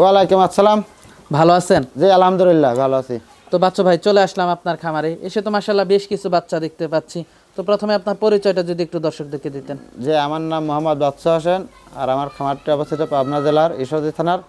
ওয়ালাইকুম আসসালাম। ভালো আছেন? জি আলহামদুলিল্লাহ ভালো আছি। তো বাচ্চা ভাই চলে আসলাম আপনার খামারে, এসে তো মাশাআল্লাহ বেশ কিছু বাচ্চা দেখতে পাচ্ছি। তো প্রথমে আপনার পরিচয়টা যদি একটু দর্শকদেরকে দিতেন। যে আমার নাম মোহাম্মদ বাদশা হোসেন, আর আমার খামারটি অবস্থিত পাবনা জেলার ঈশ্বরদী থানার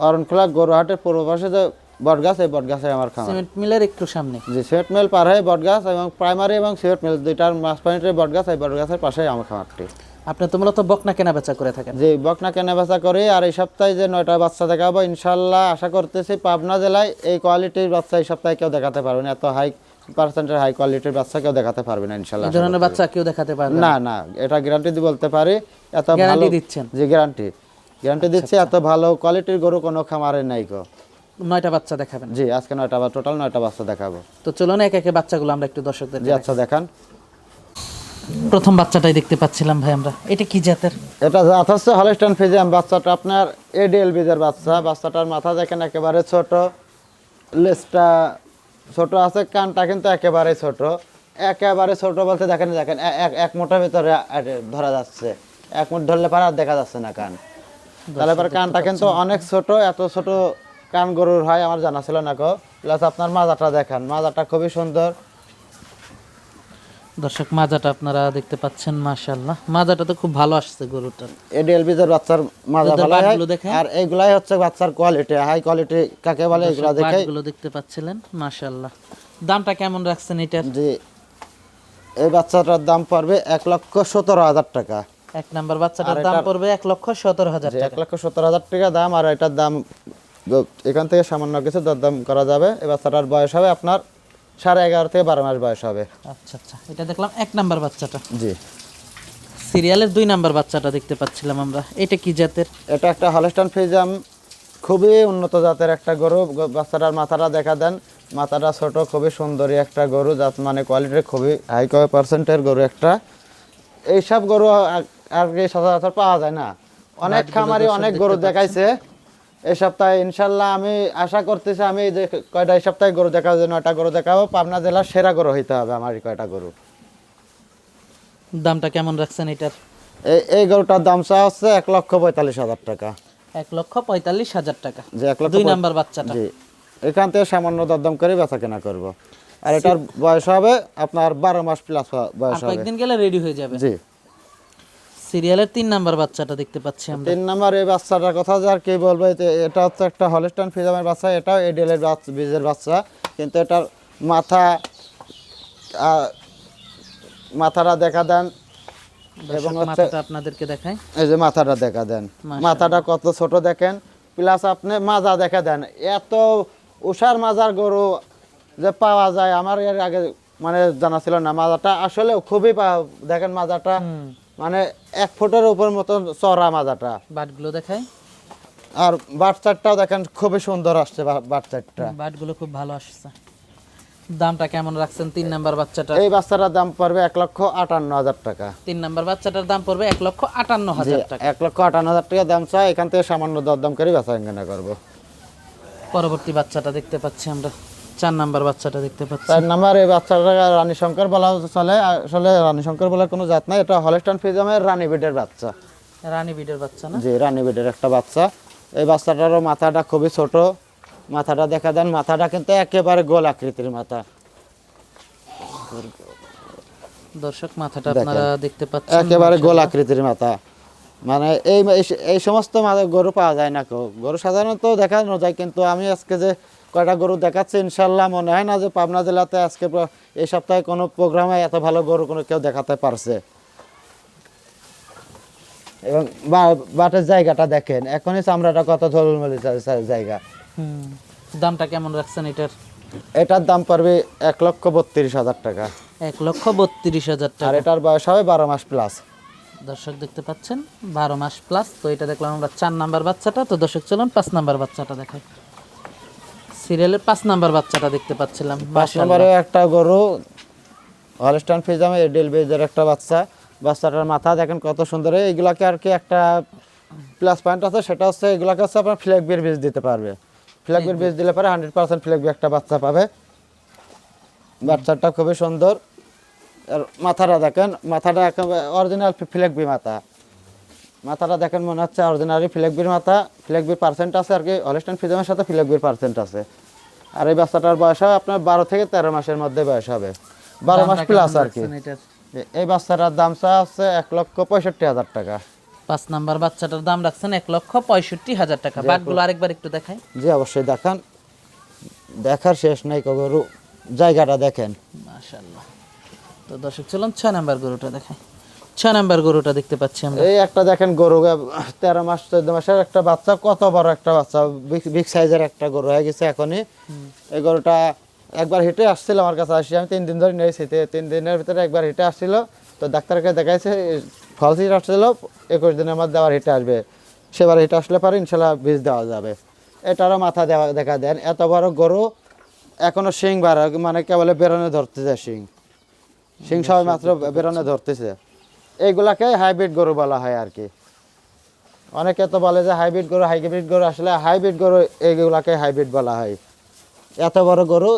অরণখোলা গরুহাটের পূর্ব পাশে যে বটগাছ, এই বটগাছে আমার খামার। সিমেন্ট মিলের একটু সামনে। জি সিমেন্ট মিল পার হয়ে বটগাছ এবং প্রাইমারি এবং সিমেন্ট মিল দুইটার মাঝখানে বটগাছ, এই বটগাছের পাশেই আমার খামারটি। আপনি তো মূলত বকনা কেনা বেচা করে থাকেন। জি বকনা কেনা বেচা করি, আর এই সপ্তাহে যে 9টা বাচ্চা দেখাবো ইনশাল্লাহ আশা করতেছি পাবনা জেলায় এই কোয়ালিটির বাচ্চা এই সপ্তাহে কেউ দেখাতে পারবে না। এত হাই পার্সেন্টের হাই কোয়ালিটির বাচ্চা কেউ দেখাতে পারবে না ইনশাল্লাহ। এই ধরনের বাচ্চা কেউ দেখাতে পারবে না না, এটা গ্যারান্টি দিয়ে বলতে পারি। এত ভালো গ্যারান্টি দিচ্ছেন? জি গ্যারান্টি দিচ্ছি। এত ভালো কোয়ালিটির গরু কোনো খামারে নাই গো। 9টা বাচ্চা দেখাবেন? জি আজকে 9টা বা টোটাল 9টা বাচ্চা দেখাবো। তো চলুন এক একে বাচ্চাগুলো আমরা একটু দর্শকদের জি আচ্ছা দেখান। প্রথম বাচ্চাটাই দেখতে পাচ্ছিলাম ভাই আমরা, এটা কি জাতের? এটা জাত হচ্ছে হলস্টাইন ফ্রিজিয়ান। বাচ্চাটা আপনার এডিএল বীজের বাচ্চা। বাচ্চাটার মাথা দেখেন একেবারে ছোট, লেজটা ছোট আছে, কানটা কিন্তু একেবারে ছোট। একেবারে ছোট বলতে দেখেন দেখেন এক মুঠের ভিতরে ধরা যাচ্ছে, এক মুঠ ধরলে পারে আর দেখা যাচ্ছে না কান। তাহলে পরে কানটা কিন্তু অনেক ছোট। এত ছোট কান গরুর হয় আমার জানা ছিল না গো। প্লাস আপনার মাজাটা দেখেন, মাজাটা খুবই সুন্দর। দর্শক মাজাটা আপনারা দেখতে পাচ্ছেন, মাশাআল্লাহ মাজাটা তো খুব ভালো আসছে গরুটার। এডিএল বীজের বাচ্চার মাজা ভালো হয়। বাটগুলো দেখেন। আর এইগুলাই হচ্ছে বাচ্চার কোয়ালিটি, হাই কোয়ালিটি কাকে বলে এগুলা দেখে। বাটগুলো দেখতে পাচ্ছিলেন, মাশাআল্লাহ। দামটা কেমন রাখছেন এটার? জি এই বাচ্চাটার দাম পড়বে 1,17,000 টাকা। এক নাম্বার বাচ্চাটার দাম পড়বে 1,17,000 টাকা। 1,17,000 টাকা দাম। আর এটার দাম এখান থেকে সামান্য কিছু দরদাম করা যাবে। এই বাচ্চাটার বয়স হবে আপনার 11.5 থেকে 12 মাস বয়স হবে। আচ্ছা আচ্ছা, এটা দেখলাম এক নাম্বার বাচ্চাটা। জি সিরিয়ালের 2 নাম্বার বাচ্চাটা দেখতে পাচ্ছিলাম আমরা, এটা কি জাতের? এটা একটা হলস্টাইন ফ্রিজিয়ান, খুবই উন্নত জাতের একটা গরু। বাচ্চাটার মাথাটা দেখা দেন, মাথাটা ছোট, খুবই সুন্দরী একটা গরু, জাত মানে কোয়ালিটির খুবই হাই পার্সেন্টের গরু একটা। এইসব গরু আর কি সচরাচর পাওয়া যায় না। অনেক খামারি অনেক গরু দেখাইছে। এই সপ্তাহে ইনশাল্লাহ আমি আশা করতেছি, আমি যে কয়টা এই সপ্তাহে গরু দেখাবো, যে 9টা গরু দেখাবো, পাবনা জেলার সেরা গরু হইতে হবে আমার এই কয়টা গরু। দামটা কেমন রাখছেন এটার? এই গরুটার দাম চা হচ্ছে 1,45,000 টাকা। 1,45,000 টাকা। যে 2 নাম্বার বাচ্চাটা। জি এখান থেকে সামান্য দরদাম করে বেচা কেনা করবো। আর এটার বয়স হবে আপনার 12 মাস প্লাস বয়স হবে। কয়েকদিন গেলে রেডি হয়ে যাবে। জি সিরিয়ালের 3 নাম্বার বাচ্চাটা দেখতে পাচ্ছি আমরা। 3 নাম্বার এই বাচ্চাটার কথা যে আর কি বলবো, এটা হচ্ছে একটা হলস্টাইন ফ্রিজিয়ানের বাচ্চা। এটাও এডিএলের বীজের বাচ্চা, কিন্তু এটার মাথাটা দেখা দেন এবং মাথাটা আপনাদেরকে দেখাই। এই যে মাথাটা দেখা দেন, মাথাটা কত ছোট দেখেন। প্লাস আপনি মাজা দেখা দেন, এত উষার মাজার গরু যে পাওয়া যায় আমার এর আগে মানে জানা ছিল না। মাজাটা আসলে খুবই দেখেন, মাজাটা মানে 1 ফুটের উপর মতো চড়া মাজাটা। বাটগুলো দেখাই। আর বাটচারটাও দেখেন খুবই সুন্দর আসছে বাটচারটা। বাটগুলো খুব ভালো আসছে। দামটা কেমন রাখছেন 3 নাম্বার বাচ্চাটা? এই বাচ্চাটার দাম পড়বে 1,58,000 টাকা। 3 নাম্বার বাচ্চাটার দাম পড়বে 1,58,000 টাকা। 1,58,000 টাকা দাম চাই। এখান থেকে সামান্য দরদাম করে বেচা কেনা করবো। পরবর্তী বাচ্চাটা দেখতে পাচ্ছি আমরা, 4 নাম্বার বাচ্চাটা দেখতে পাচ্ছি। 4 নাম্বার এই বাচ্চাটা রানী শঙ্কর বলা চলে। আসলে রানী শঙ্কর বলার কোনো জাত নাই, এটা হলস্টাইন ফ্রিজিয়ানের রানী বিডের বাচ্চা। রানী বিডের বাচ্চা না? জি রানী বিডের একটা বাচ্চা। এই বাচ্চাটারও মাথাটা খুবই ছোট। মাথাটা দেখা দেন, মাথাটা কিন্তু একেবারে গোল আকৃতির মাথা। দর্শক মাথাটা আপনারা দেখতে পাচ্ছেন, একেবারে গোল আকৃতির মাথা। মানে এই সমস্ত গরু পাওয়া যায় না। গরু সাধারণত দেখানো যায়, কিন্তু আমি আজকে যে কয়টা গরু দেখাচ্ছি ইনশাল্লাহ মনে হয় না যে পাবনা জেলাতে আজকে এই সপ্তাহে কোনো প্রোগ্রামে এত ভালো গরু কোনো কেউ দেখাতে পারছে। এবং বাটের জায়গাটা দেখেন, এখনই চামড়াটা কত ঝলমলি জায়গা। দামটা কেমন রাখছেন এটার? এটার দাম পড়বে 1,32,000 টাকা। 1,32,000 টাকা। আর এটার বয়স হবে 12 মাস প্লাস। দর্শক দেখতে পাচ্ছেন 12 মাস প্লাস। তো এটা দেখলাম আমরা 4 নাম্বার বাচ্চাটা। তো দর্শক চলুন 5 নাম্বার বাচ্চাটা দেখাই। সিরিয়ালের 5 নাম্বার বাচ্চাটা দেখতে পাচ্ছিলাম। 5 নম্বরে একটা গরু হলস্টাইন ফ্রিজিয়ানের এডিএল বীজের একটা বাচ্চা। বাচ্চাটার মাথা দেখেন কত সুন্দর। এইগুলাকে আর কি একটা প্লাস পয়েন্ট আছে, সেটা হচ্ছে এগুলাকে হচ্ছে আপনার ফ্ল্যাগবির বীজ দিতে পারবে। ফ্ল্যাগবির বীজ দিলে পরে 100% ফ্ল্যাগবি একটা বাচ্চা পাবে। বাচ্চাটা খুবই সুন্দর। আর মাথাটা দেখেন, মাথাটা একেবারে অরিজিনাল ফ্ল্যাগবি মাথা। মাথাটা দেখেন মনে হচ্ছে অরিজিনালি ফ্লেগবির মাথা, ফ্লেগবির পার্সেন্ট আছে আর কি, হলিস্টাইন ফ্রিজিয়ামের সাথে ফ্লেগবির পার্সেন্ট আছে। আর এই বাচ্চাটার বয়স হবে আপনার 12 থেকে 13 মাসের মধ্যে বয়স হবে, 12 মাস দামটা প্লাস কেমন আর কি। রাখছেন এটার? এই বাচ্চাটার দাম চা আছে 1,65,000 টাকা। 5 নাম্বার বাচ্চাটার দাম রাখছেন 1,65,000 টাকা। বাটগুলো আরেকবার একটু দেখাই। জি অবশ্যই দেখান, দেখার শেষ নাই গরু, জায়গাটা দেখেন। মাশাআল্লাহ। তো দর্শক চলুন 6 নাম্বার গরুটা দেখাই। 6 নাম্বার গরুটা দেখতে পাচ্ছি আমরা। এই একটা দেখেন গরু 13 মাস 14 মাসের একটা বাচ্চা, কত বড় একটা বাচ্চা, বিগ সাইজের একটা গরু হয়ে গেছে এখনই। এই গরুটা একবার হেঁটে আসছিল আমার কাছে, আসি আমি 3 দিন ধরে নিয়েছি, 3 দিনের ভিতরে একবার হেঁটে আসছিল, তো ডাক্তারকে দেখাইছে ফলস হিট আসছিল, 21 দিনের মধ্যে আবার হেঁটে আসবে, সেবার হেঁটে আসলে পরে ইনশাল্লাহ বীজ দেওয়া যাবে। এটারও মাথা দেখা দেন, এত বড় গরু এখনো শিং বার মানে কেবল বেরোনে ধরতেছে, শিং সবাই মাত্র বেরোনে ধরতেছে। এইগুলাকে হাইব্রিড গরু বলা হয় আর কি। অনেকে তো বলে যে হাইব্রিড গরু, আসলে হাইব্রিড গরু এইগুলাকে হাইব্রিড বলা হয়। এত বড় গরু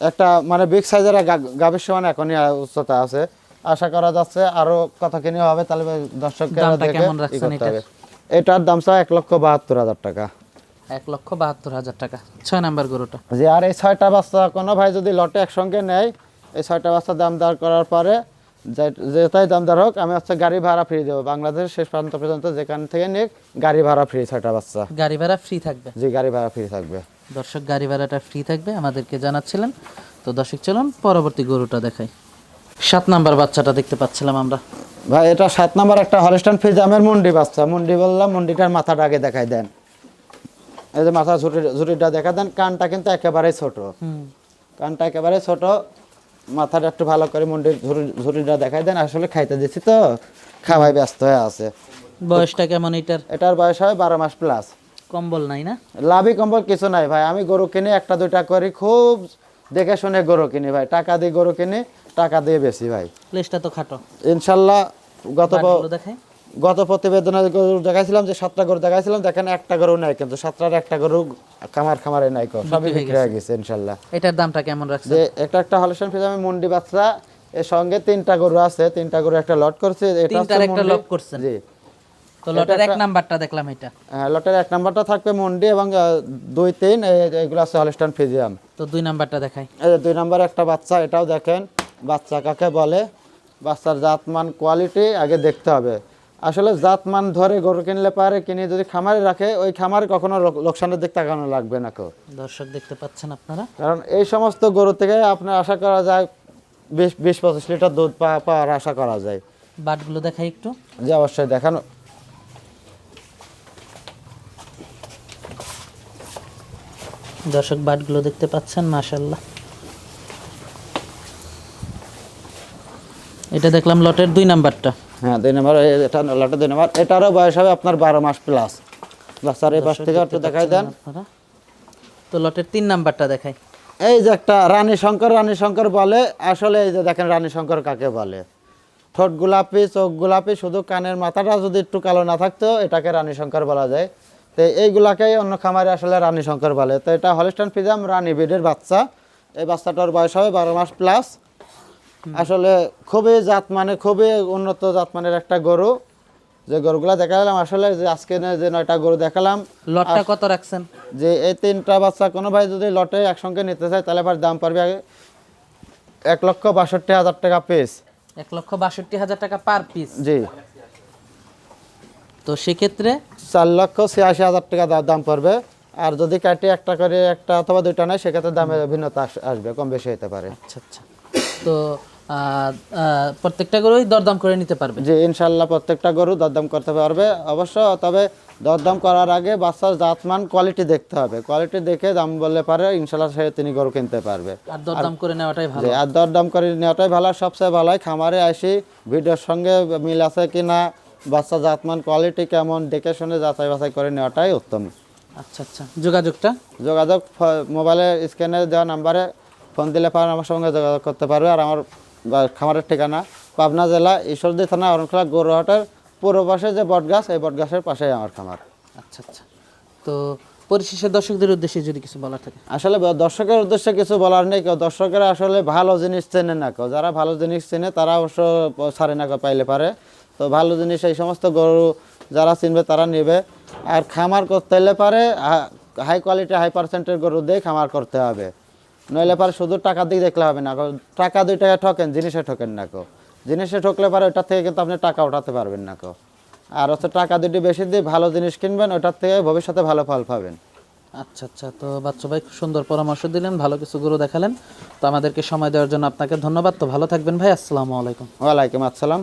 একটা মানে বিগ সাইজের গাভীর সমান এখনই উচ্চতা আছে, আশা করা যাচ্ছে আরো কত কিনে হবে, তাহলে দর্শকরা দামটা দেখে কেমন ই রাখছেন করতে এটার? হবে। এটার দাম চা 1,72,000 টাকা। 1,72,000 টাকা 6 নাম্বার গরুটা। যে আর এই 6টা বাচ্চা কোনো ভাই যদি লটে একসঙ্গে নেয়, এই 6টা বাচ্চা দাম দর করার পরে যেটাই দাম দর হোক, আমি হচ্ছে গাড়ি ভাড়া ফ্রি দেবো, বাংলাদেশের শেষ প্রান্ত পর্যন্ত যেখান থেকে নিক গাড়ি ভাড়া ফ্রি। 6টা বাচ্চা গাড়ি ভাড়া ফ্রি থাকবে। জি গাড়ি ভাড়া ফ্রি থাকবে। দর্শক গাড়ি ভাড়াটা ফ্রি থাকবে আমাদেরকে জানাচ্ছিলেন। তো দর্শক চলুন পরবর্তী গরুটা দেখাই। 7 নাম্বার বাচ্চাটা দেখতে পাচ্ছিলাম আমরা। ভাই এটা 7 নাম্বার একটা হলিস্টাইন ফ্রিজিয়ামের মুন্ডি বাচ্চা। মুন্ডি বললাম, মুন্ডিটার মাথাটা আগে দেখাই দেন। এই যে মাথা ঝুটিটা দেখা দেন, কানটা কিন্তু একেবারেই ছোট, কানটা একেবারে ছোট, মাথাটা একটু ভালো করে মুন্ডির ঝুটিটা দেখাই দেন। আসলে খাইতে দিচ্ছি তো, খাওয়াই ব্যস্ত হয়ে আছে। বয়সটা কেমন এটার? এটার বয়স হয় 12 মাস প্লাস। কম্বল নাই না? লাভই কম্বল কিছু নাই ভাই, আমি গরু কিনি 1-2টা করি, খুব দেখে শুনে গরু কিনি ভাই, টাকা দিয়ে গরু কিনি, টাকা দিয়ে বেশি ভাই। প্লেসটা তো খাটো। ইনশাল্লাহ বাটগুলো দেখাই। গত প্রতিবেদনে গরু দেখাইছিলাম যে 7টা গরু দেখাইছিলাম, দেখেন একটা গরু নাই, কিন্তু 7টার একটা গরু খামারে নাই, সবই বিক্রি হয়ে গেছে ইনশাল্লাহ। এটার দামটা কেমন রাখছেন? যে একটা হলিস্টাইন ফ্রিজিয়ামের মুন্ডি বাচ্চা, এর সঙ্গে 3টা গরু আছে, 3টা গরু একটা লট করছে, এটা হচ্ছে তিনটার একটা মুন্ডি। লট করছেন? জি। তো লটের 1 নাম্বারটা দেখলাম এটা। হ্যাঁ, লটের 1 নাম্বারটা থাকবে মুন্ডি এবং 2-3 এইগুলো আছে হলিস্টাইন ফ্রিজিয়াম। তো 2 নাম্বারটা দেখাই। এই যে 2 নাম্বার একটা বাচ্চা, এটাও দেখেন বাচ্চা কাকে বলে, বাচ্চার জাতমান কোয়ালিটি আগে দেখতে হবে। আসলে জাতমান ধরে গরু কিনলে পারে, কিনে যদি খামারে রাখে, ওই খামারে কখনো লোকসানের দিক তাকানো লাগবে না কেউ। দর্শক দেখতে পাচ্ছেন আপনারা, কারণ এই সমস্ত গরু থেকে আপনার আশা করা যায় 20-25 লিটার দুধ পাওয়ার আশা করা যায়। বাটগুলো দেখাই একটু। যে অবশ্যই দেখানো। দর্শক বাটগুলো দেখতে পাচ্ছেন, মাশাআল্লাহ। এটা দেখলাম লটের 2 নাম্বারটা। হ্যাঁ 2 নাম্বার, এটা লটের 2 নাম্বার। এটারও বয়স হবে আপনার 12 মাস প্লাস। বাচ্চার এই পাশ থেকে একটু দেখাই দেন। আপনারা তো লটের 3 নাম্বারটা দেখাই। এই যে একটা রানী শঙ্কর বলে, আসলে এই যে দেখেন রানী শঙ্কর কাকে বলে, ঠোঁট গোলাপি, চোখ গোলাপি, শুধু কানের মাথাটা যদি একটু কালো না থাকতো এটাকে রানী শঙ্কর বলা যায়। তো এইগুলাকেই অন্য খামারে আসলে রানী শঙ্কর বলে। তো এটা হলিস্টাইন ফ্রিজিয়াম রানী ব্রিডের বাচ্চা। এই বাচ্চাটার বয়স হবে 12 মাস প্লাস। আসলে খুবই খুবই উন্নত জাতমানের একটা গরু। যে গরুগুলা দেখালাম, আসলে যে আজকে যে 9টা গরু দেখালাম, লটটা কত রাখছেন? যে এই 3টা বাচ্চা কোনো ভাই যদি লটে একসঙ্গে নিতে চায়, তাহলে আবার দাম পড়বে 1,62,000 টাকা পিস। 1,62,000 টাকা পার পিস। জি। তো সেক্ষেত্রে 4,86,000 টাকা দাম পড়বে। আর যদি কাটে একটা করে, একটা অথবা 2টা নেয়, সেক্ষেত্রে দামে ভিন্নতা আসবে, কম বেশি হতে পারে। আচ্ছা আচ্ছা। তো প্রত্যেকটা গরুই দরদাম করে নিতে পারবে? জি ইনশাল্লাহ প্রত্যেকটা গরু দরদাম করতে পারবে অবশ্য। তবে দরদাম করার আগে বাচ্চার জাতমান কোয়ালিটি দেখতে হবে, কোয়ালিটি দেখে দাম বললে পারে ইনশাল্লাহ তিনি গরু কিনতে পারবে। আর দরদাম করে নেওয়াটাই ভালো। আর দরদাম করে নেওয়াটাই ভালো, সবচেয়ে ভালো হয় খামারে আসি ভিডিওর সঙ্গে মিল আছে কিনা, বাচ্চা জাতমান কোয়ালিটি কেমন দেখে শুনে যাচাই বাছাই করে নেওয়াটাই উত্তম। আচ্ছা আচ্ছা। যোগাযোগ মোবাইলের স্ক্রিনে দেওয়া নাম্বারে ফোন দিলে পারেন, আমার সঙ্গে যোগাযোগ করতে পারবে। আর আমার খামারের ঠিকানা পাবনা জেলা ঈশ্বরদী থানা অরণখোলা গরুহাটের পূর্ব পাশে যে বটগাছ, এই বটগাছের পাশেই আমার খামার। আচ্ছা আচ্ছা। তো পরিশেষে দর্শকদের উদ্দেশ্যে যদি কিছু বলার থাকে। আসলে দর্শকের উদ্দেশ্যে কিছু বলার নেই, কেউ দর্শকেরা আসলে ভালো জিনিস চেনে না, কেউ যারা ভালো জিনিস চেনে তারা অবশ্য ছাড়ে না, কেউ পাইলে পারে। তো ভালো জিনিস এই সমস্ত গরু যারা চিনবে তারা নেবে। আর খামার করতে হলে পারে হাই কোয়ালিটি হাই পার্সেন্টের গরু দিয়ে খামার করতে হবে, নইলে পারে শুধু টাকার দিক দেখলে হবে না। টাকা 2 টাকা ঠকেন, জিনিসে ঠকেন না কেউ। জিনিসে ঠকলে পারে ওটার থেকে কিন্তু আপনি টাকা উঠাতে পারবেন না কেউ। আর হচ্ছে টাকা দুটি বেশি দিয়ে ভালো জিনিস কিনবেন, ওটার থেকে ভবিষ্যতে ভালো ফল পাবেন। আচ্ছা আচ্ছা, তো বাচ্চা ভাই খুব সুন্দর পরামর্শ দিলেন, ভালো কিছু গরু দেখালেন। তো আমাদেরকে সময় দেওয়ার জন্য আপনাকে ধন্যবাদ। তো ভালো থাকবেন ভাই, আসসালামু আলাইকুম। ওয়ালাইকুম আসসালাম।